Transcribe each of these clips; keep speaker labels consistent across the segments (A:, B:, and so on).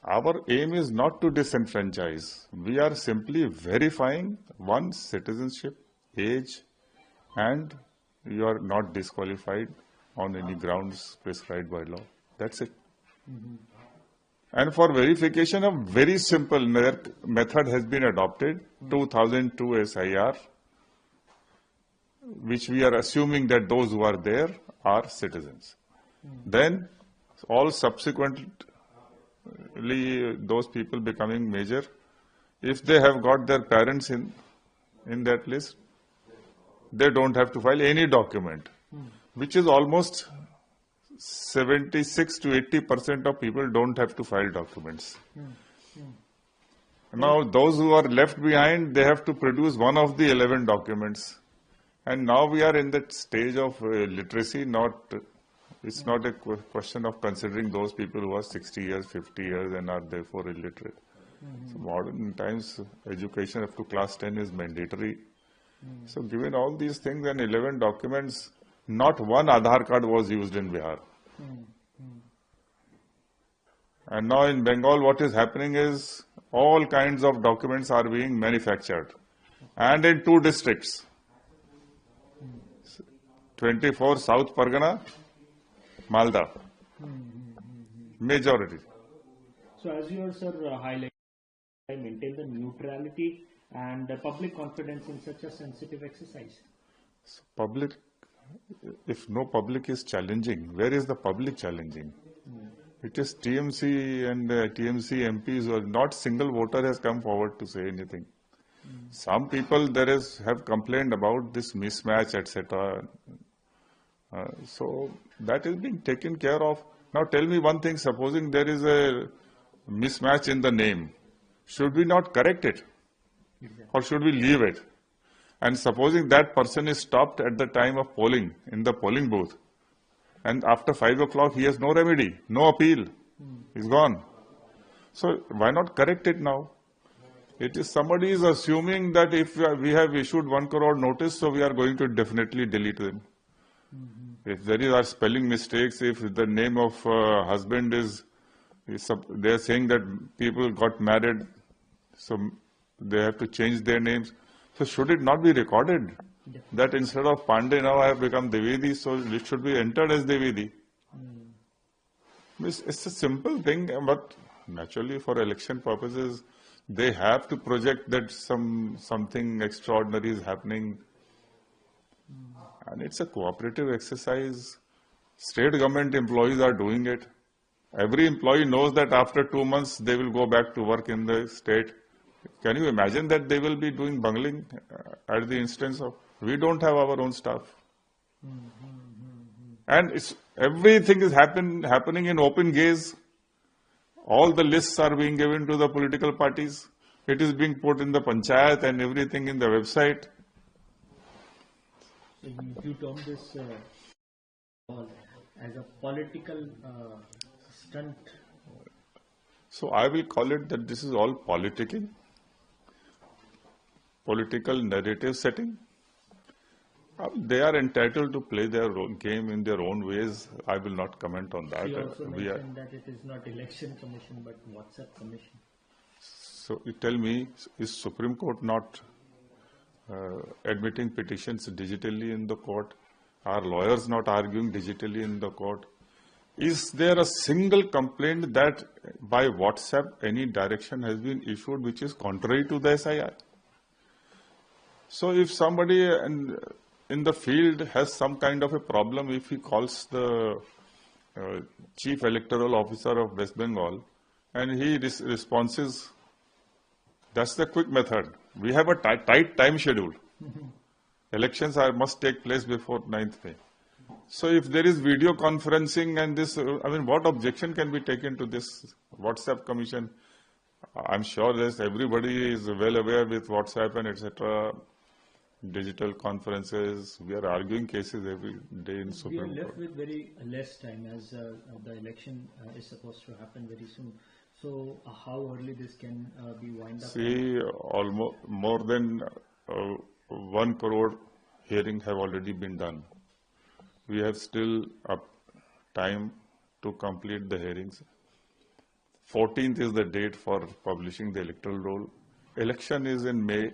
A: our aim is not to disenfranchise. We are simply verifying one's citizenship, age, and you are not disqualified on any grounds prescribed by law. That's it. And for verification, a very simple method has been adopted, 2002 SIR, which we are assuming that those who are there are citizens. Then all subsequently those people becoming major, if they have got their parents in that list, they don't have to file any document, which is almost 76 to 80% of people don't have to file documents. Now, those who are left behind, they have to produce one of the 11 documents. And now we are in that stage of literacy, it's not a question of considering those people who are 60 years, 50 years and are therefore illiterate. So modern times, education up to class 10 is mandatory. So given all these things and 11 documents, not one Aadhaar card was used in Bihar. And now in Bengal, what is happening is all kinds of documents are being manufactured. And in 2 districts, 24 South Pargana, Malda, majority.
B: So as you are, sir, highlighting, maintain the neutrality and the public confidence in such a sensitive exercise.
A: So public, if no public is challenging, where is the public challenging? It is TMC and TMC MPs, or not single voter has come forward to say anything. Some people have complained about this mismatch, etc. So that is being taken care of. Now tell me one thing, supposing there is a mismatch in the name, should we not correct it? Or should we leave it? And supposing that person is stopped at the time of polling, in the polling booth, and after 5 o'clock he has no remedy, no appeal, he's gone. So why not correct it now? It is somebody is assuming that if we have issued 1 crore notice, so we are going to definitely delete them. If there are spelling mistakes, if the name of husband is they are saying that people got married, so they have to change their names. So should it not be recorded that instead of Pandey now I have become Devedi, so it should be entered as Devedi? It's a simple thing, but naturally for election purposes, they have to project that something extraordinary is happening. And it's a cooperative exercise. State government employees are doing it. Every employee knows that after 2 months they will go back to work in the state. Can you imagine that they will be doing bungling at the instance of, we don't have our own staff. And everything is happening in open gaze. All the lists are being given to the political parties. It is being put in the panchayat and everything in the website.
B: So you term this as a political stunt.
A: So I will call it that this is all politicking, political narrative setting. They are entitled to play their own game in their own ways. I will not comment on that.
B: You also mentioned that it is not election commission but WhatsApp commission.
A: So you tell me, is Supreme Court not admitting petitions digitally in the court? Are lawyers not arguing digitally in the court? Is there a single complaint that by WhatsApp any direction has been issued which is contrary to the SIR? So if somebody in the field has some kind of a problem, if he calls the Chief Electoral Officer of West Bengal and he responses, that's the quick method. We have a tight time schedule. Elections must take place before 9th May. So if there is video conferencing and this, what objection can be taken to this WhatsApp commission? I'm sure that everybody is well aware with WhatsApp and etc. Digital conferences. We are arguing cases every day in Supreme Court.
B: We are left with very less time as the election is supposed to happen very soon. So how early this can be wind up?
A: See, almost more than 1 crore hearings have already been done. We have still time to complete the hearings. 14th is the date for publishing the electoral roll. Election is in May.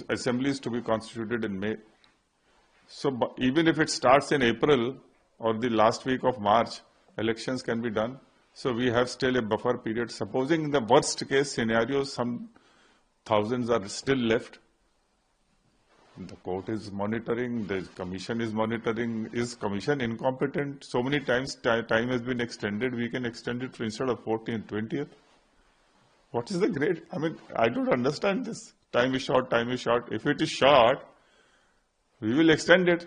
A: Assembly is to be constituted in May. So even if it starts in April or the last week of March, elections can be done. So we have still a buffer period. Supposing in the worst case scenario, some thousands are still left. The court is monitoring, the commission is monitoring. Is commission incompetent? So many times time has been extended. We can extend it to instead of 14th, 20th. What is the grade? I mean, I don't understand this. Time is short, time is short. If it is short, we will extend it.